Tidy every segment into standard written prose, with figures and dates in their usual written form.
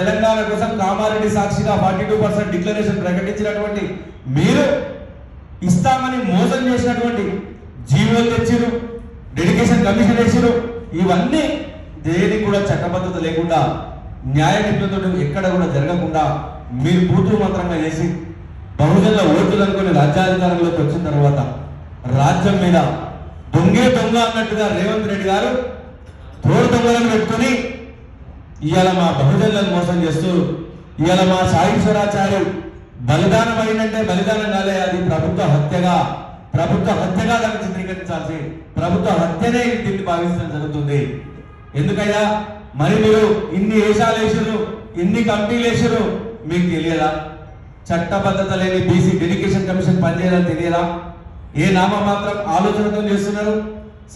తెలంగాణ కోసం కామారెడ్డి సాక్షిగా 42% డిక్లరేషన్ ప్రకటించినటువంటి మీరు ఇస్తామని మోసం చేసినటువంటి జీవోలు తెచ్చిరు, డెడికేషన్ కమిషన్ వేసిరు. ఇవన్నీ దేనికి కూడా చట్టబద్ధత లేకుండా న్యాయ నిపుణులతో ఎక్కడ కూడా జరగకుండా మీరు పూర్తి మంత్రంగా చేసి బహుజనుల ఓట్లు అనుకుని రాజ్యాధికారంలోకి వచ్చిన తర్వాత రాజ్యం మీద దొంగే దొంగ అన్నట్టుగా రేవంత్ రెడ్డి గారు తోడు దొంగలను పెట్టుకుని ఇవాళ మా బహుజనులను మోసం చేస్తూ ఇవాళ మా సాయిశ్వరాచార్య బలిదానం అయిందంటే బలిదానం కాలే, అది ప్రభుత్వ హత్యగా దాన్ని చిత్రీకరించాల్సి ప్రభుత్వ హత్యనే దీన్ని భావించడం జరుగుతుంది. ఎందుకయ్యా మరి మీరు ఇన్ని వేషాలు వేసారు, ఇన్ని కమిటీలు వేసారు, మీకు తెలియదా? చట్టబద్ధత లేని బీసీ డెడికేషన్ కమిషన్ పనిచేయాలని తెలియదా? ఏ నామమాత్రం ఆలోచనతో చేస్తున్నారు.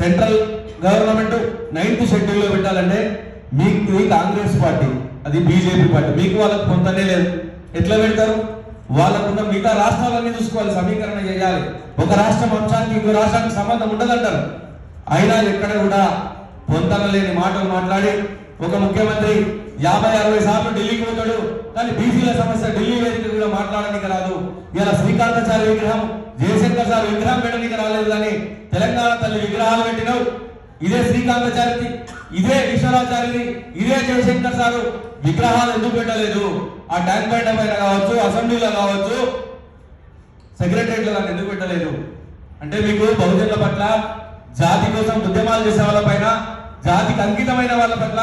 సెంట్రల్ గవర్నమెంట్ 9th షెడ్యూల్లో పెట్టాలంటే మీకు కాంగ్రెస్ పార్టీ, అది బీజేపీ పార్టీ, మీకు వాళ్ళకు పొందనే లేదు. ఎట్లా పెడతారు? వాళ్ళకున్న మిగతా రాష్ట్రాలన్నీ చూసుకోవాలి, సమీకరణ చేయాలి. ఒక రాష్ట్రం అంశానికి ఇంకో రాష్ట్రానికి సంబంధం ఉండదంటారు. అయినా ఎక్కడ కూడా పొందన లేని మాటలు మాట్లాడి ఒక ముఖ్యమంత్రి 50-60 సార్లు ఢిల్లీకి పోతాడు, కానీ బీసీల సమస్య ఢిల్లీ వేదిక కూడా మాట్లాడడానికి రాదు. ఇలా శ్రీకాంతాచార్య విగ్రహం, జయశంకర్ సార్ విగ్రహం పెట్టడానికి రాలేదు, కానీ తెలంగాణ తల్లి విగ్రహాలు పెట్టినావు. ఇదే శ్రీకాంతాచార్యది, ఇదే విశ్వరాచార్యది, ఇదే జయశంకర్ సారు విగ్రహాలు ఎందుకు పెట్టలేదు? ఆ ట్యాంక్ బండ్ పైన కావచ్చు, అసెంబ్లీలో కావచ్చు, సెక్రటరియట్లో దాన్ని ఎందుకు పెట్టలేదు? అంటే మీకు బహుజనుల పట్ల, జాతి కోసం ఉద్యమాలు చేసే వాళ్ళ పైన, జాతికి అంకితమైన వాళ్ళ పట్ల,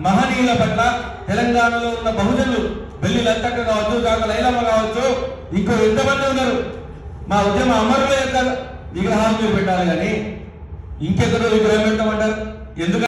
మహనీయుల పట్ల, తెలంగాణలో ఉన్న బహుజనులు బెల్లి లత్తక్క కావచ్చు, కాక లైలమ్మ కావచ్చు, ఇంకో ఎంతమంది ఉన్నారు, మా ఉద్యమ అమరుల యొక్క విగ్రహాలు మీరు పెట్టాలి, కానీ ఇంకెక్కడో విగ్రహం పెట్టమంటారు ఎందుకు?